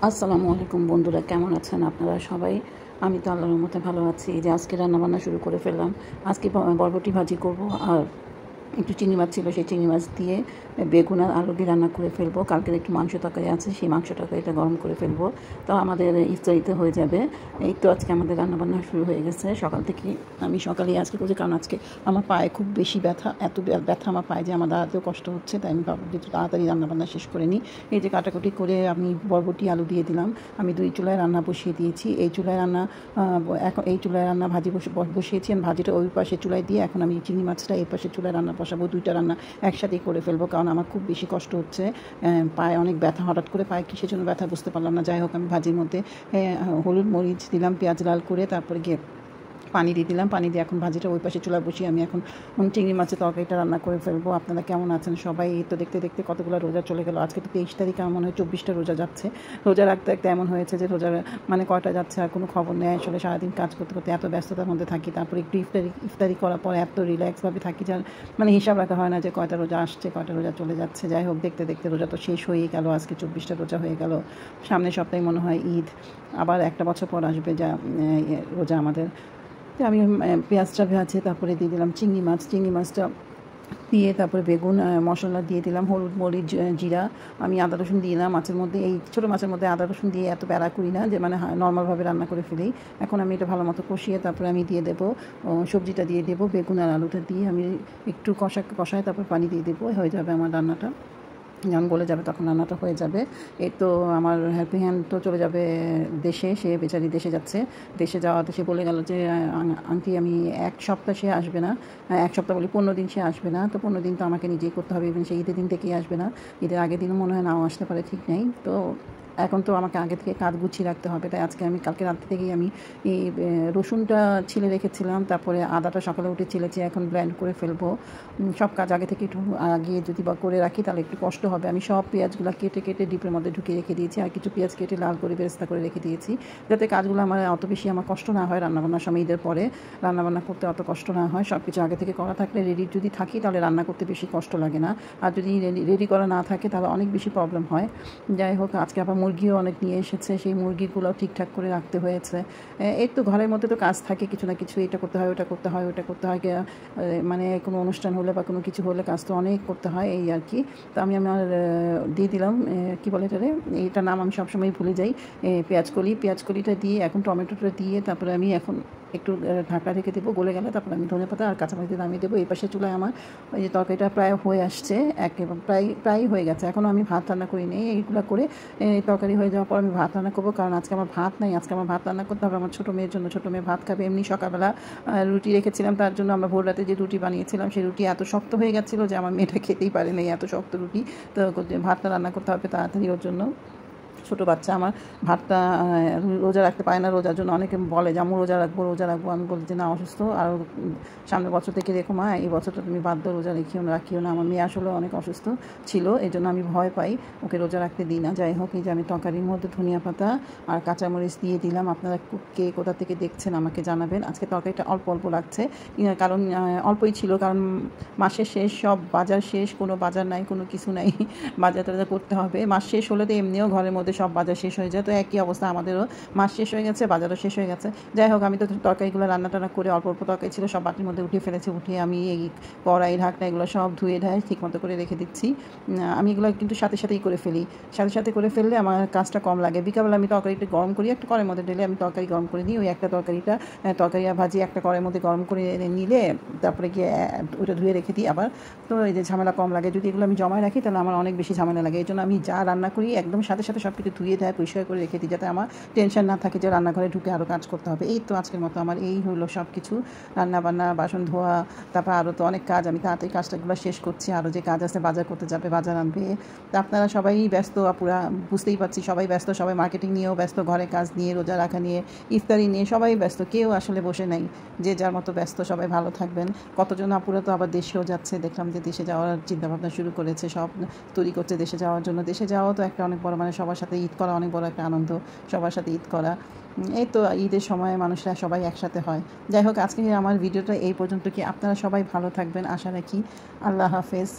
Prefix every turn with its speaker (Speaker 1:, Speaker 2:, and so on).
Speaker 1: আসসালামু আলাইকুম বন্ধুরা, কেমন আছেন আপনারা সবাই? আমি তো আল্লাহর রহমতে ভালো আছি। এই যে আজকে রান্নাবান্না শুরু করে ফেললাম। আজকে বরবটি ভাজি করব, আর একটু চিংড়ি মাছ ছিল, সেই চিংড়ি মাছ দিয়ে বেগুন আর আলু দিয়ে রান্না করে ফেলবো। কালকের একটু মাংস তরকারি আছে, সেই মাংস তরকারিটা গরম করে ফেলবো। তো আমাদের ইফতারিতে হয়ে যাবে। এই তো আজকে আমাদের রান্নাবান্না শুরু হয়ে গেছে সকাল থেকে। আমি সকালেই আজকে করছি, কারণ আজকে আমার পায়ে খুব বেশি ব্যথা, এত ব্যথা আমার পায়ে যে আমার দাঁড়াতেও কষ্ট হচ্ছে। তাই আমি ভাবলাম যে তাড়াতাড়ি রান্নাবান্না শেষ করে নিই। এই যে কাটাকুটি করে আমি বরবটি আলু দিয়ে দিলাম। আমি 2 চুলায় রান্না বসিয়ে দিয়েছি। এই চুলায় রান্না এখন এই চুলায় রান্না ভাজি বসিয়েছি। আমি ভাজিটা ওই পাশে চুলায় দিয়ে এখন আমি চিংড়ি মাছটা এই পাশে চুলায় রান্না বসাবো। 2টা রান্না একসাথেই করে ফেলবো, কারণ আমার খুব বেশি কষ্ট হচ্ছে। পায়ে অনেক ব্যথা, হঠাৎ করে পায়ে কিসের জন্য ব্যথা বুঝতে পারলাম না। যাই হোক, আমি ভাজির মধ্যে হলুদ মরিচ দিলাম, পেঁয়াজ লাল করে, তারপরে গিয়ে পানি দিয়ে দিলাম। পানি দিয়ে এখন ভাজিটা ওই পাশে চুলা বসিয়ে আমি এখন চিংড়ি মাছের তরকারিটা রান্না করে ফেলবো। আপনারা কেমন আছেন সবাই? এই তো দেখতে দেখতে কতগুলো রোজা চলে গেল। আজকে তো 23 তারিখ, আমার মনে হয় 24টা রোজা যাচ্ছে। রোজা রাখতে রাখতে এমন হয়েছে যে রোজার মানে কয়টা যাচ্ছে আর কোনো খবর নেই। আসলে সারাদিন কাজ করতে করতে এত ব্যস্ততার মধ্যে থাকি, তারপরে একটু ইফতারি করার পর এত রিল্যাক্সভাবে থাকি, যার মানে হিসাব রাখা হয় না যে কয়টা রোজা আসছে, কয়টা রোজা চলে যাচ্ছে। যাই হোক, দেখতে দেখতে রোজা তো শেষ হয়েই গেল। আজকে 24টা রোজা হয়ে গেল। সামনের সপ্তাহে মনে হয় ঈদ, আবার একটা বছর পর আসবে যা রোজা আমাদের। তো আমি পেঁয়াজটা ভেজে তারপরে দিয়ে দিলাম চিংড়ি মাছটা দিয়ে, তারপরে বেগুন মশলা দিয়ে দিলাম, হলুদ মরিচ জিরা। আমি আদা রসুন দিলাম মাছের মধ্যে। এই ছোটো মাছের মধ্যে আদা রসুন দিয়ে এত প্যারা করি না, যে মানে নর্মালভাবে রান্না করে ফেলি। এখন আমি এটা ভালো মতো কষিয়ে তারপরে আমি দিয়ে দেবো সবজিটা দিয়ে দেবো, বেগুন আর আলুটা দিয়ে আমি একটু কষায় তারপর পানি দিয়ে দেবো। হয়ে যাবে আমার রান্নাটা। যখন গলে যাবে তখন রান্নাটা হয়ে যাবে। এই তো আমার হেল্পিং হ্যান্ড তো চলে যাবে দেশে, সে বেচারি দেশে যাচ্ছে। দেশে যাওয়াতে সে বলে গেল যে আন্টি আমি 1 সপ্তাহ সে আসবে না, 1 সপ্তাহ বলি 15 দিন সে আসবে না। তো 15 দিন তো আমাকে নিজেই করতে হবে। ইভেন সেই ঈদের দিন থেকেই আসবে না, ঈদের আগের দিনও মনে হয় নাও আসতে পারে, ঠিক নেই। তো এখন তো আমাকে আগে থেকে কাজ গুছিয়ে রাখতে হবে। তাই আজকে আমি কালকে রাত থেকেই আমি এই রসুনটা ছিলে রেখেছিলাম, তারপরে আদাটা সকালে উঠে ছিলেছি, এখন ব্লেন্ড করে ফেলবো। সব কাজ আগে থেকে একটু আগে যদি বা করে রাখি তাহলে একটু কষ্ট হবে। আমি সব পেঁয়াজগুলো কেটে কেটে ডিপের মধ্যে ঢুকিয়ে রেখে দিয়েছি, আর কিছু পেঁয়াজ কেটে লাল করে বেরেস্তা করে রেখে দিয়েছি, যাতে কাজগুলো আমার অত বেশি আমার কষ্ট না হয়। রান্নাবান্নার সময় ঈদের পরে রান্নাবান্না করতে অত কষ্ট না হয়। সব কিছু আগে থেকে করা থাকলে, রেডি যদি থাকি, তাহলে রান্না করতে বেশি কষ্ট লাগে না। আর যদি রেডি করা না থাকে তাহলে অনেক বেশি প্রবলেম হয়। যাই হোক, আজকে আবার মুরগিও অনেক নিয়ে এসেছে, সেই মুরগিগুলো ঠিকঠাক করে রাখতে হয়েছে। এই তো ঘরের মধ্যে তো কাজ থাকে কিছু না কিছু, এটা করতে হয়, ওটা করতে হয়, ওটা করতে হয়। মানে কোনো অনুষ্ঠান হলে বা কোনো কিছু হলে কাজ তো অনেক করতে হয়, এই আর কি। তো আমি আমার দিয়ে দিলাম কী বলে এটারে, এইটার নাম আমি সবসময় ভুলে যাই, পেঁয়াজকলিটা দিয়ে এখন টমেটোটা দিয়ে তারপরে আমি এখন একটু ঢাকা রেখে দেবো। গলে গেলে তারপর আমি ধনেপাতা আর কাঁচামরিচ নামিয়ে দেবো। এই পাশে চুলায় আমার ওই যে তরকারিটা প্রায় হয়ে আসছে, একেবারে প্রায় হয়ে গেছে। এখনও আমি ভাত রান্না করি নি। এইগুলো করে তরকারি হয়ে যাওয়ার পর আমি ভাত রান্না করবো, কারণ আজকে আমার ভাত নাই। আজকে আমার ভাত রান্না করতে হবে আমার ছোটো মেয়ের জন্য। ছোটো মেয়ে ভাত খাবে। এমনি সকালবেলা রুটি রেখেছিলাম, তার জন্য আমরা ভোর রাতে যে রুটি বানিয়েছিলাম, সেই রুটি এত শক্ত হয়ে গেছিলো যে আমার মেয়েটা খেতেই পারে না এত শক্ত রুটি। তো ভাতটা রান্না করতে হবে তাড়াতাড়ি ওর জন্য। ছোটো বাচ্চা আমার, ভাতটা রোজা রাখতে পারে না। রোজার জন্য অনেকে বলে যে আমি রোজা রাখবো। আমি বলি যে না, অসুস্থ, আর সামনের বছর থেকে রেখো মা, এই বছরটা তুমি বাদ দাও, রোজা রাখিও না। আমার মেয়ে আসলে অনেক অসুস্থ ছিল, এই জন্য আমি ভয় পাই, ওকে রোজা রাখতে দিই না। যাই হোক, এই যে আমি তরকারির মধ্যে ধনিয়া পাতা আর কাঁচামরিচ দিয়ে দিলাম। আপনারা কে কোথা থেকে দেখছেন আমাকে জানাবেন। আজকে তরকারিটা অল্প অল্প লাগছে, কারণ অল্পই ছিল, কারণ মাসের শেষ, সব বাজার শেষ, কোনো বাজার নাই, কোনো কিছু নাই, বাজার টাজার করতে হবে। মাস শেষ হলে তো এমনিও ঘরের মধ্যে সব বাজার শেষ হয়ে যায়। তো একই অবস্থা আমাদেরও, মাস শেষ হয়ে গেছে, বাজারও শেষ হয়ে গেছে। যাই হোক, আমি তো তরকারিগুলো রান্না করে অল্প অল্প তরকারি ছিল সব বাটির মধ্যে উঠিয়ে ফেলেছি। উঠিয়ে আমি এই কড়াই ঢাকনা এগুলো সব ধুয়ে ঠিক মতো করে রেখে দিচ্ছি। আমি এগুলো কিন্তু সাথেই করে ফেলি। সাথে করে ফেললে আমার কাজটা কম লাগে। বিকালবেলা আমি তরকারিটা গরম করি, একটা কড়াইয়ের মধ্যে ঢেলে আমি তরকারি গরম করে নিই। ওই একটা তরকারি আর ভাজি একটা কড়াইয়ের মধ্যে গরম করে নিলে তারপরে গিয়ে ওইটা ধুয়ে রেখে দিই আবার। তো এই যে ঝামেলা কম লাগে। যদি এগুলো আমি জমায় রাখি তাহলে আমার অনেক বেশি ঝামেলা লাগে। এই জন্য আমি যা রান্না করি একদম সাথে সব কিছু ধুয়ে পরিষ্কার করে রেখে দিই, যাতে আমার টেনশন না থাকে যে রান্নাঘরে ঢুকে আরও কাজ করতে হবে। এই তো আজকের মতো আমার এই হলো সব কিছু, রান্নাবান্না, বাসন ধোয়া, তারপর আরও তো অনেক কাজ। আমি তাড়াতাড়ি কাজটাগুলো শেষ করছি। আরও যে কাজ আছে, বাজার করতে যাবে, বাজার আনবে। তো আপনারা সবাই ব্যস্ত, আপুরা বুঝতেই পারছি, সবাই ব্যস্ত, সবাই মার্কেটিং নিয়েও ব্যস্ত, ঘরে কাজ নিয়ে, রোজা রাখা নিয়ে, ইফতারি নিয়ে সবাই ব্যস্ত, কেউ আসলে বসে নাই, যে যার মতো ব্যস্ত। সবাই ভালো থাকবেন। কতজন আপুরা তো আবার দেশেও যাচ্ছে, দেখলাম যে দেশে যাওয়ার চিন্তাভাবনা শুরু করেছে, সব তৈরি করছে দেশে যাওয়ার জন্য। দেশে যাওয়াও তো একটা অনেক বড়, মানে সবার সাথে ঈদ করা অনেক বড় একটা আনন্দ, সবার সাথে ঈদ করা। এই তো ঈদের সময় মানুষরা সবাই একসাথে হয়। যাই হোক, আজকে আমার ভিডিওটা এই পর্যন্ত। কি আপনারা সবাই ভালো থাকবেন আশা রাখি। আল্লাহ হাফেজ।